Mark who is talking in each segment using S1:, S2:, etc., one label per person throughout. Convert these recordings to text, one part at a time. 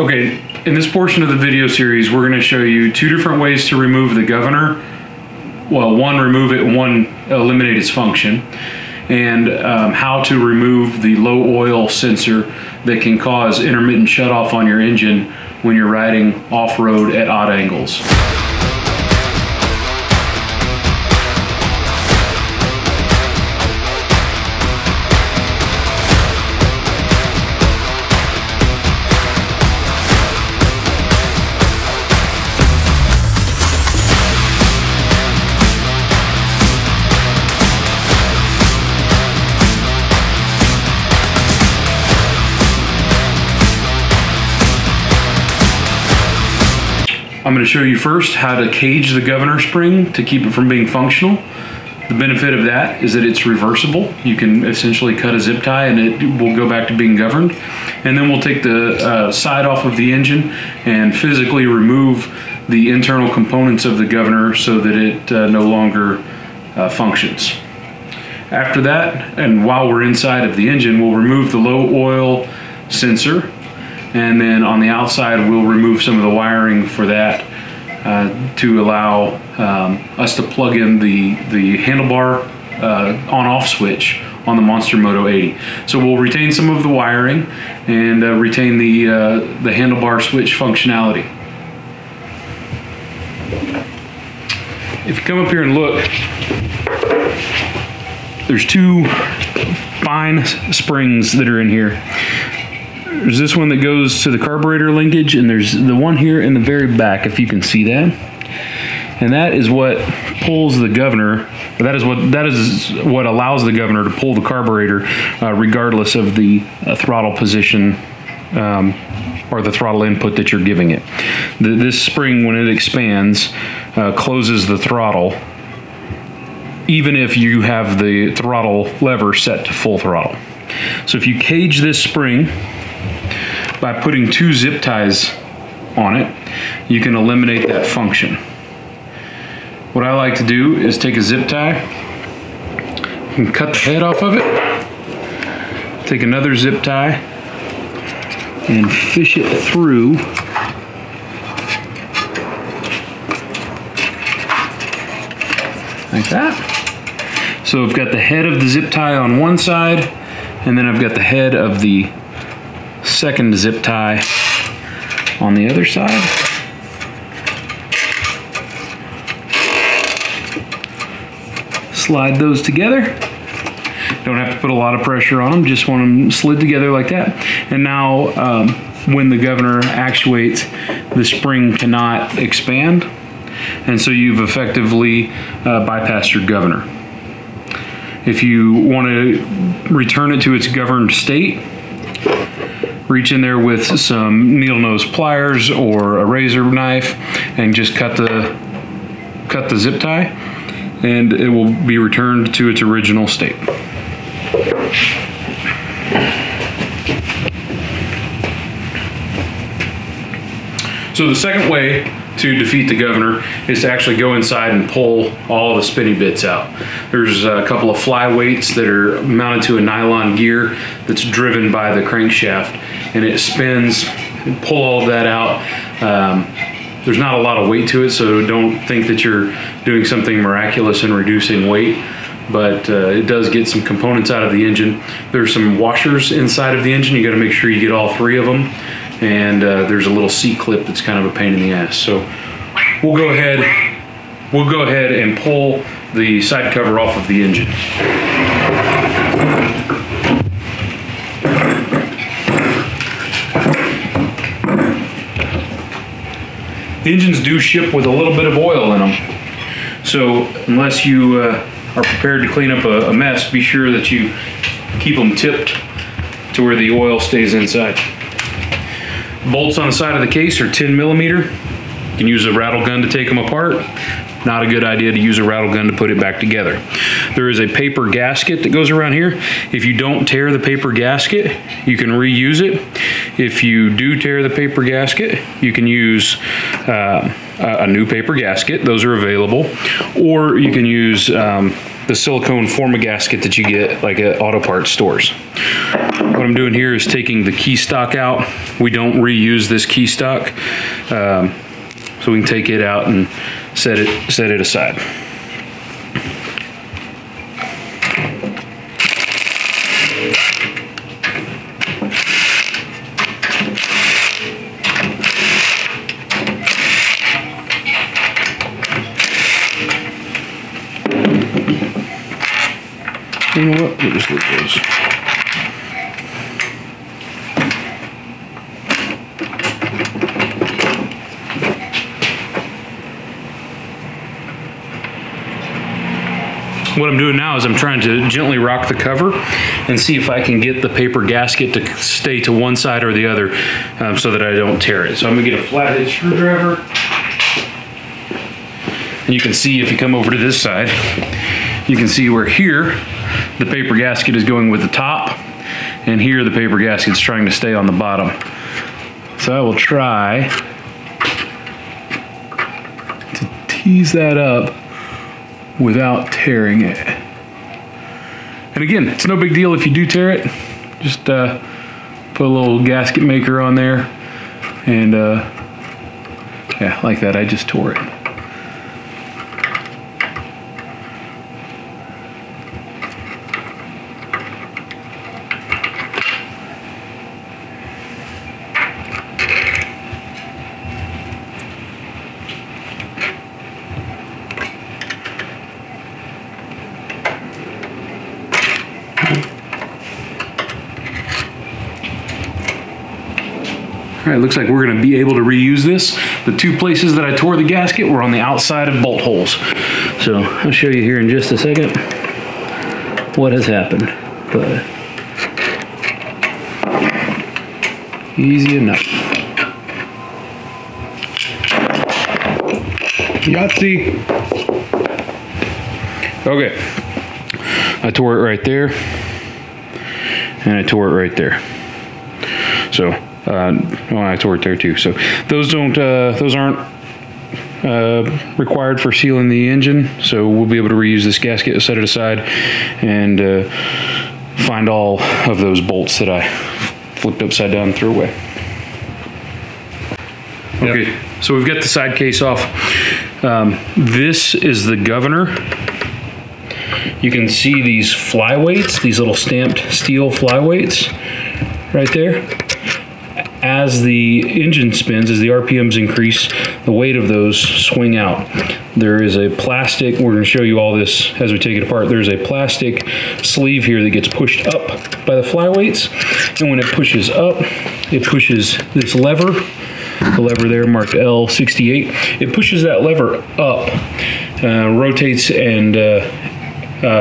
S1: Okay, in this portion of the video series, we're going to show you two different ways to remove the governor. Well, one, remove it, and one, eliminate its function. And how to remove the low oil sensor that can cause intermittent shutoff on your engine when you're riding off-road at odd angles. I'm going to show you first how to cage the governor spring to keep it from being functional. The benefit of that is that it's reversible. You can essentially cut a zip tie and it will go back to being governed. And then we'll take the side off of the engine and physically remove the internal components of the governor so that it no longer functions. After that, and while we're inside of the engine, we'll remove the low oil sensor. And then on the outside, we'll remove some of the wiring for that to allow us to plug in the handlebar on-off switch on the Monster Moto 80. So we'll retain some of the wiring and retain the handlebar switch functionality. If you come up here and look, there's two fine springs that are in here. There's this one that goes to the carburetor linkage, and there's the one here in the very back, if you can see that. And that is what pulls the governor, that is what allows the governor to pull the carburetor regardless of the throttle position or the throttle input that you're giving it. This spring, when it expands, closes the throttle even if you have the throttle lever set to full throttle. So if you cage this spring by putting two zip ties on it, you can eliminate that function. What I like to do is take a zip tie and cut the head off of it, take another zip tie and fish it through like that. So I've got the head of the zip tie on one side, and then I've got the head of the second zip tie on the other side. Slide those together. Don't have to put a lot of pressure on them, just want them slid together like that. And now when the governor actuates, the spring cannot expand, and so you've effectively bypassed your governor. If you want to return it to its governed state, reach in there with some needle nose pliers or a razor knife and just cut the zip tie, and it will be returned to its original state. So the second way to defeat the governor is to actually go inside and pull all the spinny bits out. There's a couple of fly weights that are mounted to a nylon gear that's driven by the crankshaft, and it spins. Pull all of that out. There's not a lot of weight to it, so don't think that you're doing something miraculous in reducing weight, but it does get some components out of the engine. There's some washers inside of the engine. You got to make sure you get all three of them. And there's a little C-clip that's kind of a pain in the ass. So we'll go ahead and pull the side cover off of the engine. The engines do ship with a little bit of oil in them. So unless you are prepared to clean up a mess, be sure that you keep them tipped to where the oil stays inside. Bolts on the side of the case are 10 millimeter. You can use a rattle gun to take them apart. Not a good idea to use a rattle gun to put it back together. There is a paper gasket that goes around here. If you don't tear the paper gasket, you can reuse it. If you do tear the paper gasket, you can use a new paper gasket. Those are available. Or you can use the silicone forma gasket that you get like at auto parts stores. What I'm doing here is taking the key stock out. We don't reuse this key stock, so we can take it out and set it aside. You know what? We'll just leave those. What I'm doing now is I'm trying to gently rock the cover and see if I can get the paper gasket to stay to one side or the other, so that I don't tear it. So I'm gonna get a flathead screwdriver. And you can see if you come over to this side, you can see where here the paper gasket is going with the top, and here the paper gasket is trying to stay on the bottom. So I will try to tease that up without tearing it. And again, it's no big deal if you do tear it. Just put a little gasket maker on there, and yeah, like that. I just tore it. All right, looks like we're gonna be able to reuse this. The two places that I tore the gasket were on the outside of bolt holes. So I'll show you here in just a second what has happened. But easy enough. Yahtzee. Okay, I tore it right there, and I tore it right there. So. Well, I tore it there too. So those aren't required for sealing the engine. So we'll be able to reuse this gasket, set it aside, and find all of those bolts that I flipped upside down and threw away. Okay, yep. So we've got the side case off. This is the governor. You can see these flyweights, these little stamped steel flyweights right there. As the engine spins, as the RPMs increase, the weight of those swing out. There is a plastic, we're going to show you all this as we take it apart. There's a plastic sleeve here that gets pushed up by the flyweights, and when it pushes up, it pushes this lever, the lever there marked L68. It pushes that lever up, rotates, and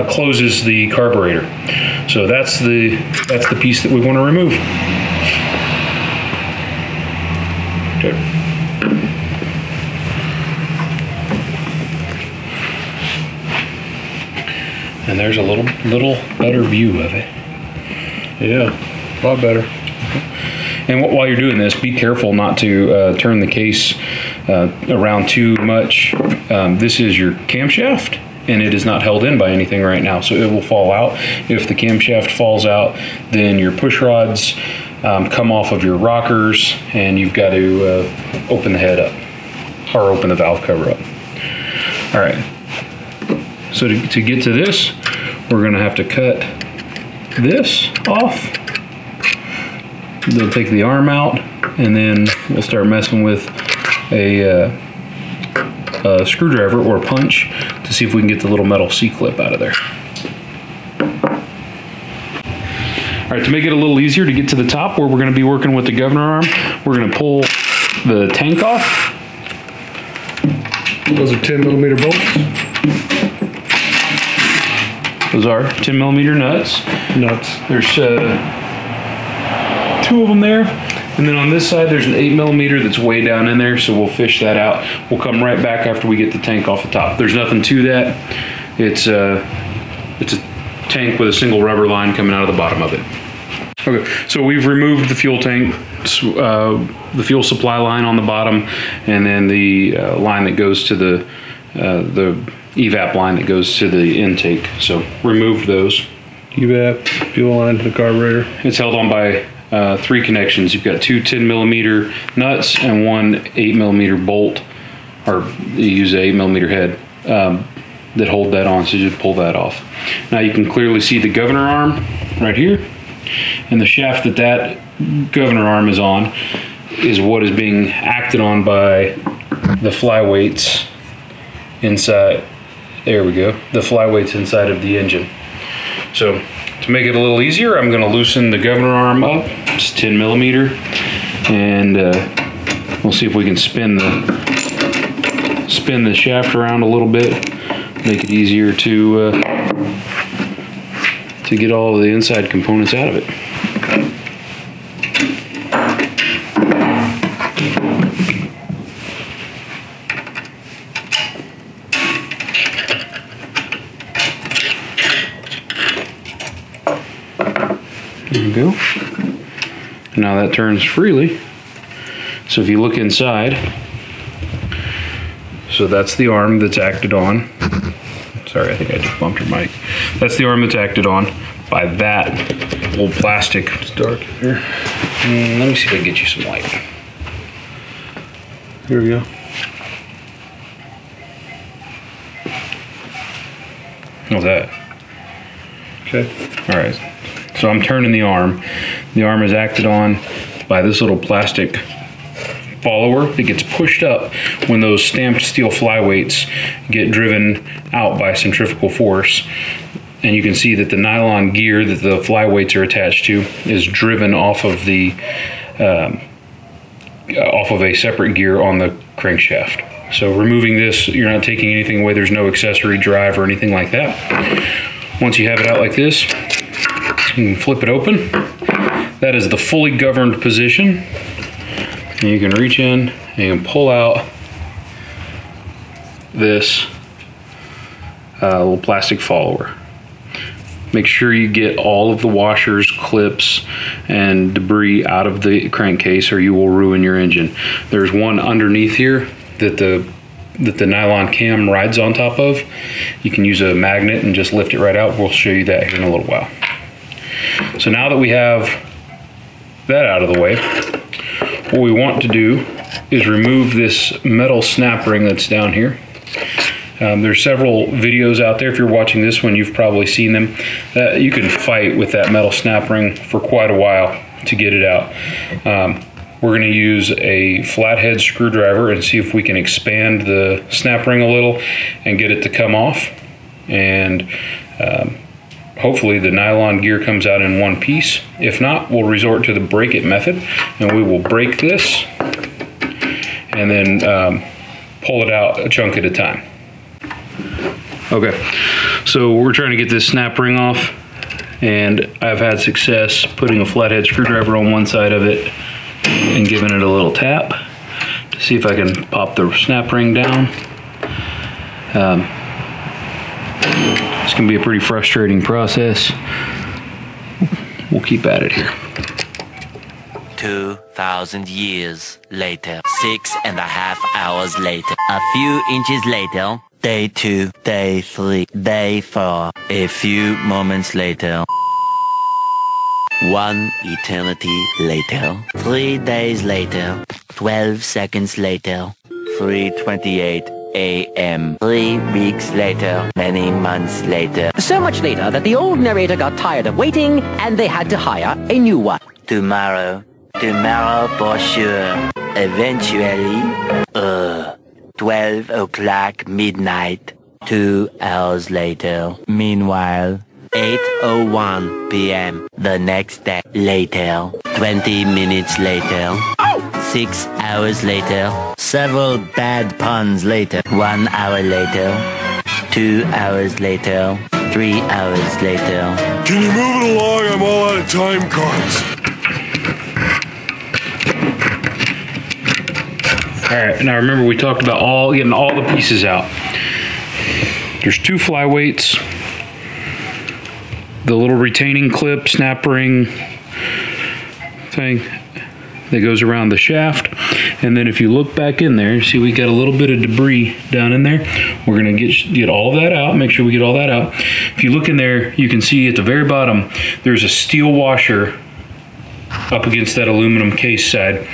S1: closes the carburetor. So that's the piece that we want to remove. Okay. And there's a little better view of it.
S2: Yeah, a lot better.
S1: And while you're doing this, be careful not to turn the case around too much. This is your camshaft, and it is not held in by anything right now, so it will fall out. If the camshaft falls out, then your push rods come off of your rockers, and you've got to open the head up, or open the valve cover up. All right, so to get to this, we're gonna have to cut this off. Then take the arm out, and then we'll start messing with a screwdriver or a punch to see if we can get the little metal C-clip out of there. All right, to make it a little easier to get to the top where we're going to be working with the governor arm, we're going to pull the tank off.
S2: Those are 10mm bolts?
S1: Those are 10mm nuts. There's 2 of them there. And then on this side, there's an 8mm that's way down in there, so we'll fish that out. We'll come right back after we get the tank off the top. There's nothing to that. It's a tank with a single rubber line coming out of the bottom of it. Okay, so we've removed the fuel tank, the fuel supply line on the bottom, and then the line that goes to the evap line that goes to the intake. So removed those.
S2: You bet. Fuel line to the carburetor.
S1: It's held on by 3 connections. You've got 2 10mm nuts and 1 8mm bolt, or you use an 8mm head that hold that on, so you just pull that off. Now you can clearly see the governor arm right here, and the shaft that governor arm is on is what is being acted on by the flyweights inside. There we go, the flyweights inside of the engine. So to make it a little easier, I'm going to loosen the governor arm up. It's 10mm, and we'll see if we can spin the shaft around a little bit, make it easier to get all of the inside components out of it. There we go. Now that turns freely. So if you look inside, so that's the arm that's acted on. Sorry, I think I just bumped your mic. That's the arm that's acted on by that old plastic.
S2: It's dark here.
S1: Let me see if I can get you some light.
S2: Here we go.
S1: How's that?
S2: Okay.
S1: All right. So I'm turning the arm. The arm is acted on by this little plastic follower that gets pushed up when those stamped steel flyweights get driven out by centrifugal force. And you can see that the nylon gear that the flyweights are attached to is driven off of the off of a separate gear on the crankshaft. So removing this, you're not taking anything away. There's no accessory drive or anything like that. Once you have it out like this, you can flip it open. That is the fully governed position. And you can reach in and you can pull out this little plastic follower. Make sure you get all of the washers, clips, and debris out of the crankcase, or you will ruin your engine. There's one underneath here that the nylon cam rides on top of. You can use a magnet and just lift it right out. We'll show you that here in a little while. So now that we have that out of the way, what we want to do is remove this metal snap ring that's down here. There's several videos out there. If you're watching this one, you've probably seen them. You can fight with that metal snap ring for quite a while to get it out. We're going to use a flathead screwdriver and see if we can expand the snap ring a little and get it to come off. And hopefully the nylon gear comes out in one piece. If not, we'll resort to the break it method, and we will break this and then pull it out a chunk at a time. Okay, so we're trying to get this snap ring off, and I've had success putting a flathead screwdriver on one side of it and giving it a little tap to see if I can pop the snap ring down. It's gonna be a pretty frustrating process. We'll keep at it here.
S3: 2,000 years later, 6.5 hours later, a few inches later, day 2, day 3, day 4, a few moments later, 1 eternity later, 3 days later, 12 seconds later, 3:28 a.m. 3 weeks later, many months later.
S4: So much later that the old narrator got tired of waiting and they had to hire a new one.
S3: Tomorrow for sure. Eventually, 12 o'clock midnight, 2 hours later. Meanwhile, 8:01 p.m. the next day. Later, 20 minutes later. 6 hours later. Several bad puns later. 1 hour later. 2 hours later. 3 hours later.
S5: Can you move it along? I'm all out of time cards.
S1: All right, now remember we talked about getting all the pieces out. There's 2 flyweights, the little retaining clip, snap ring thing, that goes around the shaft. And then if you look back in there, see we got a little bit of debris down in there. We're gonna get all of that out, make sure we get all that out. If you look in there, you can see at the very bottom, there's a steel washer up against that aluminum case side.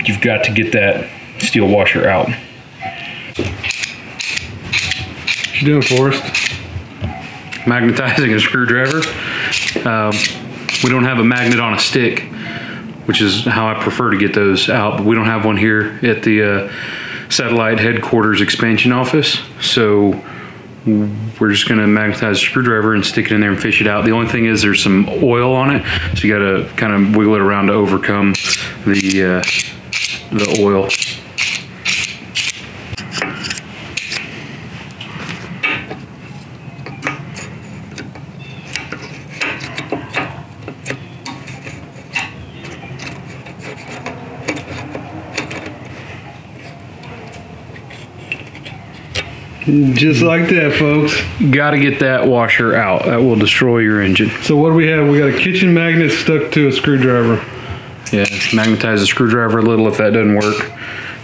S1: You've got to get that steel washer out.
S2: What you doing, Forrest?
S1: Magnetizing a screwdriver. We don't have a magnet on a stick, which is how I prefer to get those out, but we don't have one here at the satellite headquarters expansion office. So we're just gonna magnetize a screwdriver and stick it in there and fish it out. The only thing is there's some oil on it, so you gotta kind of wiggle it around to overcome the oil.
S2: Just like that, folks.
S1: Got to get that washer out. That will destroy your engine.
S2: So what do we have? We got a kitchen magnet stuck to a screwdriver.
S1: Yeah, magnetize the screwdriver a little if that doesn't work.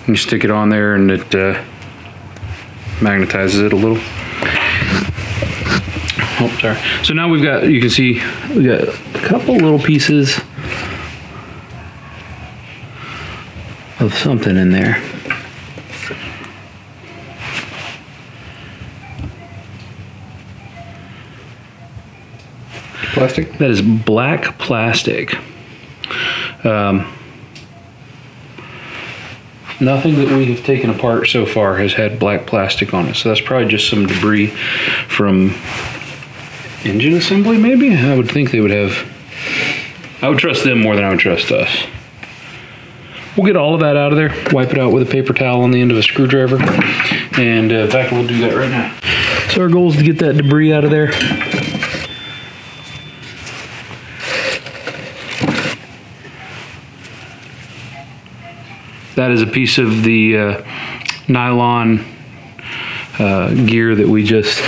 S1: You stick it on there and it magnetizes it a little. Oh, sorry. So now we've got, you can see, we got a couple little pieces of something in there.
S2: Plastic?
S1: That is black plastic. Nothing that we have taken apart so far has had black plastic on it, so that's probably just some debris from engine assembly, maybe? I would think they would have. I would trust them more than I would trust us. We'll get all of that out of there, wipe it out with a paper towel on the end of a screwdriver, and in fact, we'll do that right now. So our goal is to get that debris out of there. That is a piece of the nylon gear that we just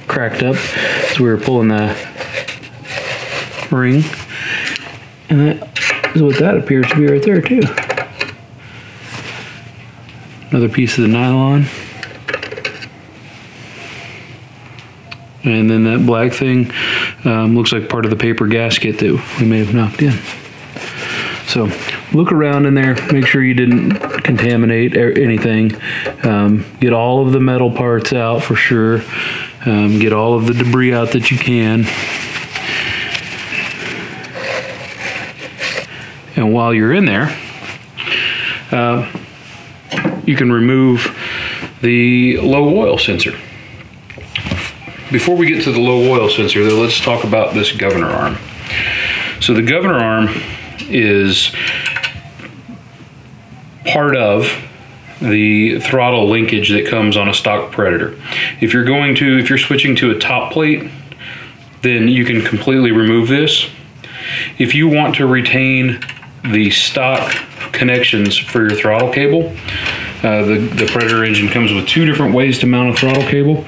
S1: cracked up as we were pulling the ring. And that is what that appears to be right there too. Another piece of the nylon. And then that black thing looks like part of the paper gasket that we may have knocked in. So look around in there, make sure you didn't contaminate anything. Get all of the metal parts out for sure. Get all of the debris out that you can. And while you're in there, you can remove the low oil sensor. Before we get to the low oil sensor, though, let's talk about this governor arm. So the governor arm is part of the throttle linkage that comes on a stock Predator. If you're switching to a top plate, then you can completely remove this. If you want to retain the stock connections for your throttle cable, the Predator engine comes with two different ways to mount a throttle cable.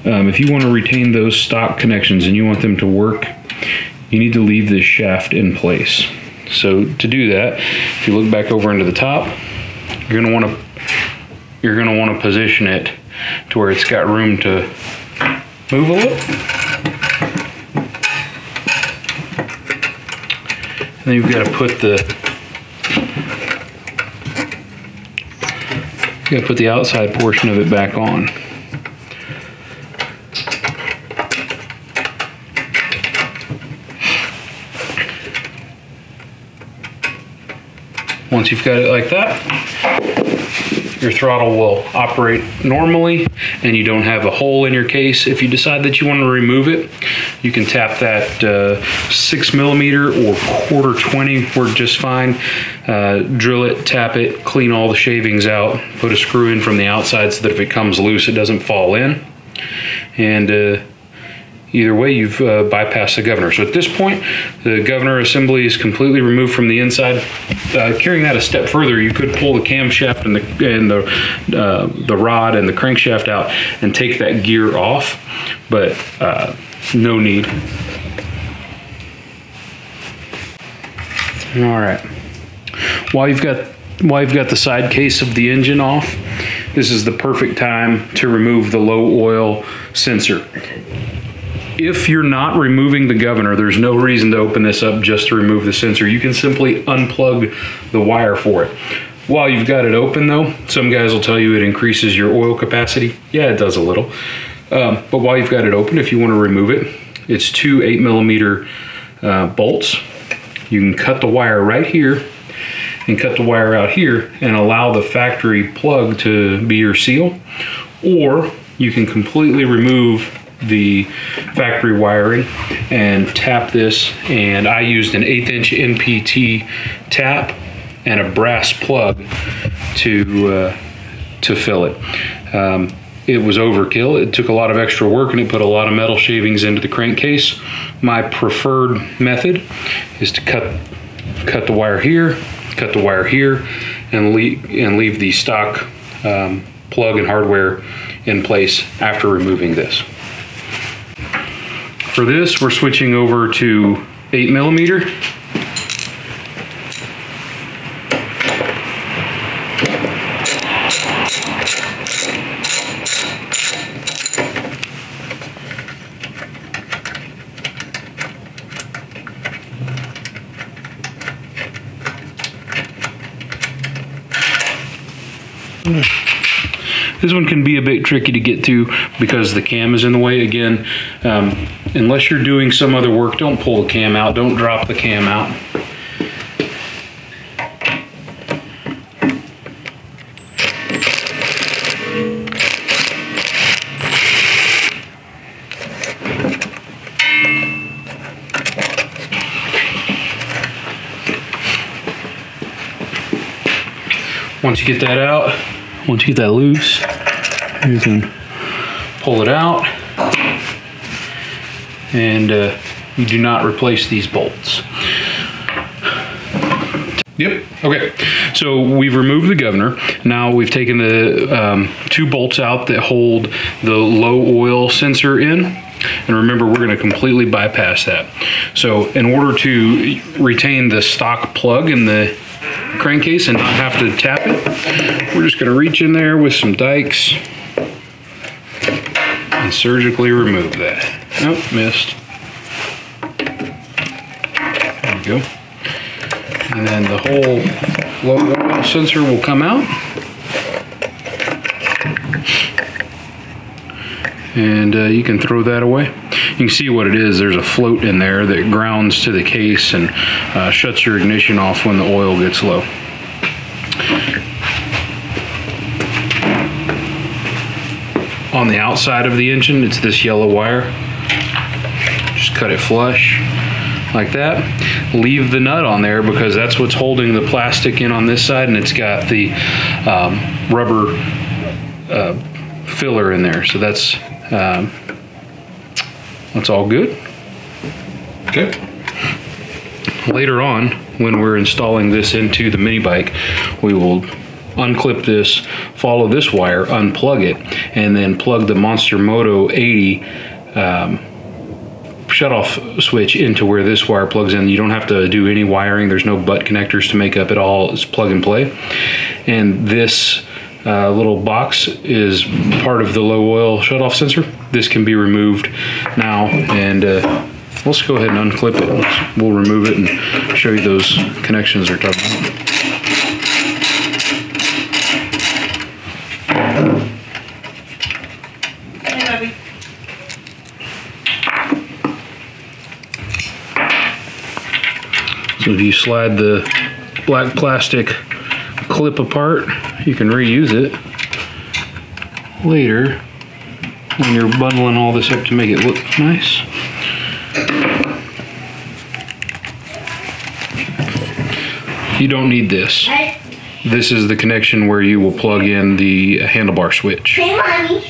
S1: If you want to retain those stock connections and you want them to work, you need to leave this shaft in place. So to do that, if you look back over into the top, you're going to want to position it to where it's got room to move a little. And then you've got to put the outside portion of it back on. Once you've got it like that, your throttle will operate normally and you don't have a hole in your case. If you decide that you want to remove it, you can tap that 6mm or /20 work just fine. Drill it, tap it, clean all the shavings out, put a screw in from the outside so that if it comes loose, it doesn't fall in. And either way, you've bypassed the governor. So at this point, the governor assembly is completely removed from the inside. Carrying that a step further, you could pull the camshaft and the rod and the crankshaft out and take that gear off, but no need. All right. while you've got the side case of the engine off, this is the perfect time to remove the low oil sensor. If you're not removing the governor, there's no reason to open this up just to remove the sensor. You can simply unplug the wire for it. While you've got it open though, some guys will tell you it increases your oil capacity. Yeah, it does a little. But while you've got it open, if you want to remove it, it's two 8mm bolts. You can cut the wire right here and cut the wire out here and allow the factory plug to be your seal, or you can completely remove the factory wiring and tap this. And I used an 1/8" NPT tap and a brass plug to fill it. It was overkill. It took a lot of extra work and it put a lot of metal shavings into the crankcase. My preferred method is to cut the wire here, cut the wire here, and leave the stock plug and hardware in place after removing this. For this, we're switching over to 8mm. This one can be a bit tricky to get to because the cam is in the way. Again, unless you're doing some other work, don't pull the cam out, don't drop the cam out. Once you get that out, once you get that loose, you can pull it out, and you do not replace these bolts. Yep, okay, so we've removed the governor. Now we've taken the two bolts out that hold the low oil sensor in. And remember, we're going to completely bypass that. So in order to retain the stock plug in the crankcase and not have to tap it, we're just going to reach in there with some dikes and surgically remove that. Oh, missed. There we go. And then the whole low oil sensor will come out. And you can throw that away. You can see what it is. There's a float in there that grounds to the case and shuts your ignition off when the oil gets low. On the outside of the engine, it's this yellow wire. Just cut it flush like that. Leave the nut on there because that's what's holding the plastic in on this side, and it's got the rubber filler in there. So that's all good. Okay. Later on, when we're installing this into the mini bike, we will unclip this, follow this wire, unplug it, and then plug the Monster Moto 80 shutoff switch into where this wire plugs in. You don't have to do any wiring. There's no butt connectors to make up at all. It's plug and play. And this little box is part of the low oil shutoff sensor. This can be removed now, and let's go ahead and unclip it. We'll remove it and show you those connections they're talking about. So if you slide the black plastic clip apart, you can reuse it later when you're bundling all this up to make it look nice. You don't need this. This is the connection where you will plug in the handlebar switch.
S6: Hey, Mommy.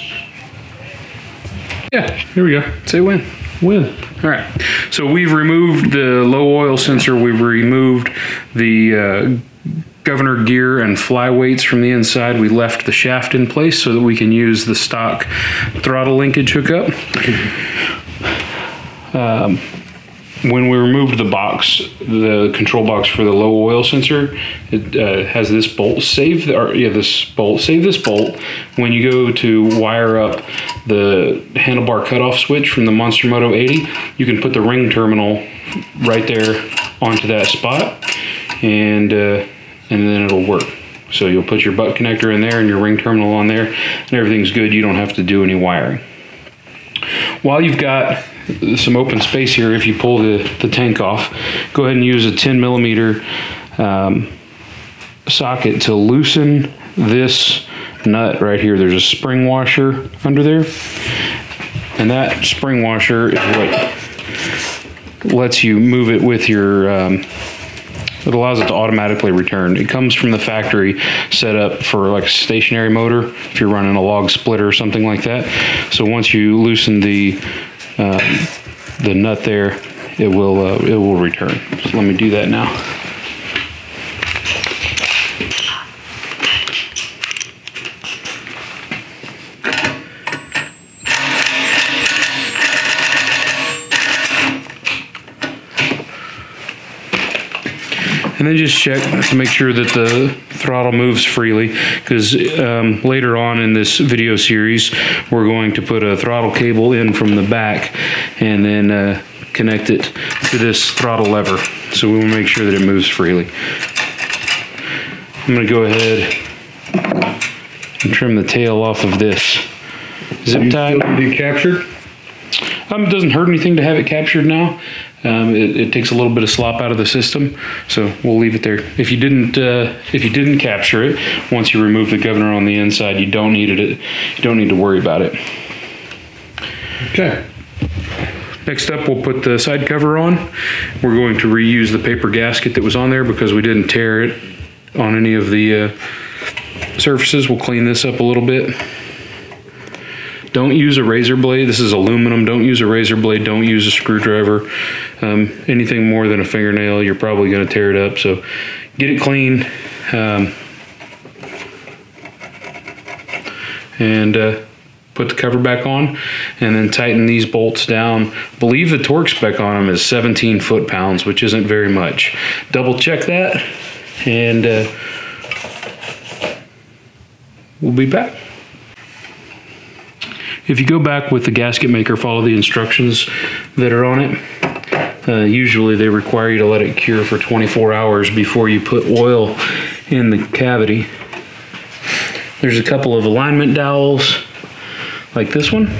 S1: Yeah, here we go. Say when. When. All right. So we've removed the low oil sensor. We've removed the governor gear and flyweights from the inside. We left the shaft in place so that we can use the stock throttle linkage hookup. when we removed the box, the control box for the low oil sensor, it has this bolt. Save this bolt. Save this bolt. When you go to wire up the handlebar cutoff switch from the Monster Moto 80, you can put the ring terminal right there onto that spot, and then it'll work. So you'll put your butt connector in there and your ring terminal on there, and everything's good. You don't have to do any wiring. While you've got some open space here, if you pull the tank off, go ahead and use a 10 millimeter socket to loosen this nut right here. There's a spring washer under there, and that spring washer is what lets you move it with your it allows it to automatically return. It comes from the factory set up for like a stationary motor if you're running a log splitter or something like that. So once you loosen the nut there, it will return. So let me do that now. And then just check to make sure that the throttle moves freely, because later on in this video series, we're going to put a throttle cable in from the back and then connect it to this throttle lever. So we will make sure that it moves freely. I'm going to go ahead and trim the tail off of this zip tie.
S2: Be captured?
S1: It doesn't hurt anything to have it captured now. It takes a little bit of slop out of the system, so we'll leave it there. If you didn't capture it, once you remove the governor on the inside, you don't need to worry about it.
S2: Okay.
S1: Next up, we'll put the side cover on. We're going to reuse the paper gasket that was on there because we didn't tear it on any of the surfaces. We'll clean this up a little bit. Don't use a razor blade. This is aluminum. Don't use a razor blade. Don't use a screwdriver. Anything more than a fingernail, you're probably going to tear it up. So get it clean, and put the cover back on, and then tighten these bolts down. I believe the torque spec on them is 17 foot-pounds, which isn't very much. Double check that, and we'll be back. If you go back with the gasket maker, follow the instructions that are on it. Usually they require you to let it cure for 24 hours before you put oil in the cavity. There's a couple of alignment dowels like this one. I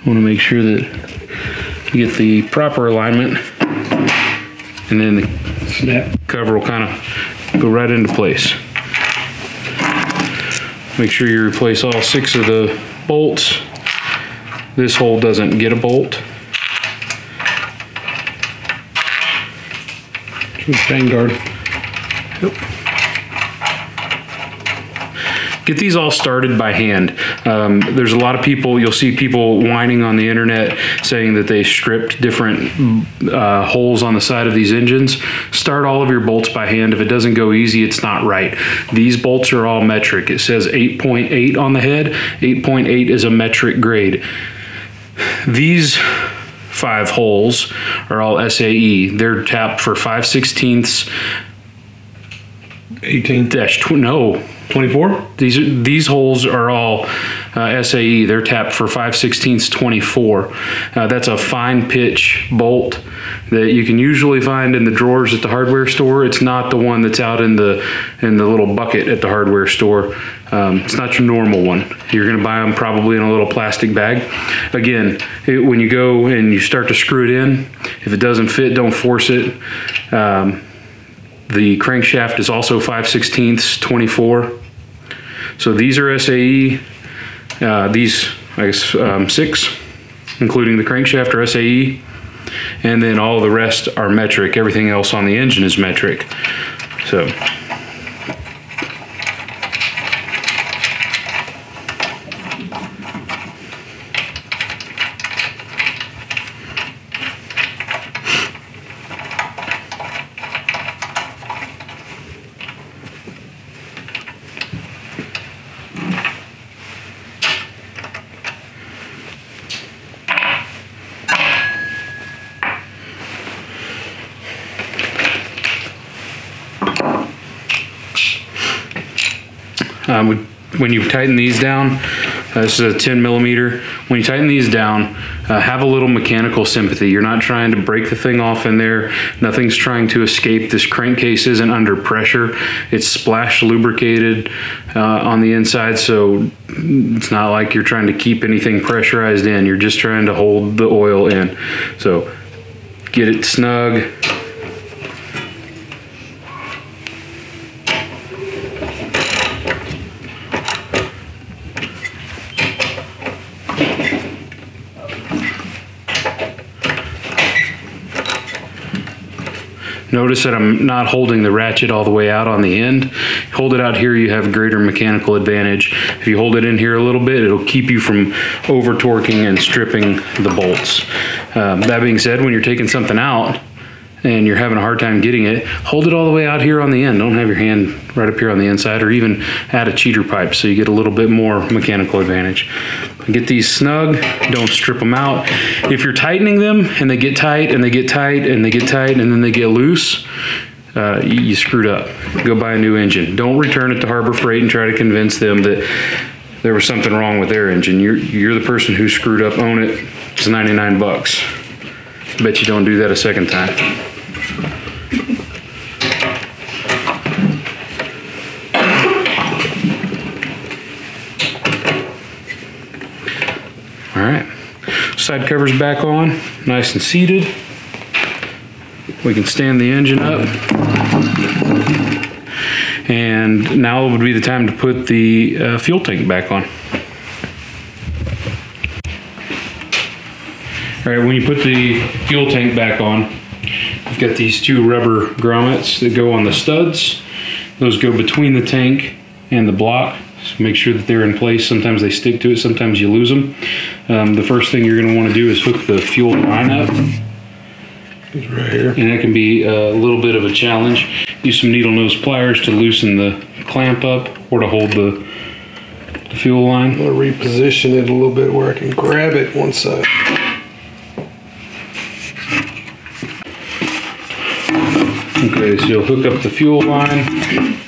S1: want to make sure that you get the proper alignment, and then the snap cover will kind of go right into place. Make sure you replace all 6 of the bolts. This hole doesn't get a bolt.
S2: Vanguard.
S1: Yep. Get these all started by hand. There's a lot of people, you'll see people whining on the internet saying that they stripped different holes on the side of these engines. Start all of your bolts by hand. If it doesn't go easy, it's not right. These bolts are all metric. It says 8.8 on the head. 8.8 is a metric grade. These 5 holes are all SAE. They're tapped for 5/16.
S2: 18.
S1: No.
S2: 24?
S1: These holes are all SAE. They're tapped for 5/16 24. That's a fine pitch bolt that you can usually find in the drawers at the hardware store. It's not the one that's out in the little bucket at the hardware store. It's not your normal one. You're going to buy them probably in a little plastic bag. Again, when you go and you start to screw it in, if it doesn't fit, don't force it. The crankshaft is also 5/16 24. So these are SAE. These, I guess, 6, including the crankshaft, are SAE. And then all the rest are metric. Everything else on the engine is metric. So When you tighten these down, this is a 10 millimeter. When you tighten these down, have a little mechanical sympathy. You're not trying to break the thing off in there. Nothing's trying to escape. This crankcase isn't under pressure. It's splash lubricated on the inside, so it's not like you're trying to keep anything pressurized in. You're just trying to hold the oil in. So get it snug. Notice that I'm not holding the ratchet all the way out on the end. Hold it out here, you have greater mechanical advantage. If you hold it in here a little bit, it'll keep you from over torquing and stripping the bolts. That being said, when you're taking something out and you're having a hard time getting it, hold it all the way out here on the end. Don't have your hand right up here on the inside, or even add a cheater pipe so you get a little bit more mechanical advantage. Get these snug, don't strip them out. If you're tightening them and they get tight and they get tight and they get tight and then they get loose, you screwed up. Go buy a new engine. Don't return it to Harbor Freight and try to convince them that there was something wrong with their engine. You're the person who screwed up. Own it. It's 99 bucks. Bet you don't do that a second time. All right, side cover's back on, nice and seated. We can stand the engine up. And now would be the time to put the fuel tank back on. All right, when you put the fuel tank back on, you've got these two rubber grommets that go on the studs. Those go between the tank and the block. So make sure that they're in place. Sometimes they stick to it, sometimes you lose them. The first thing you're going to want to do is hook the fuel line up.
S2: It's right here.
S1: And that can be a little bit of a challenge. Use some needle nose pliers to loosen the clamp up or to hold the fuel line.
S2: I'm going to reposition it a little bit where I can grab it one side.
S1: Okay, so you'll hook up the fuel line.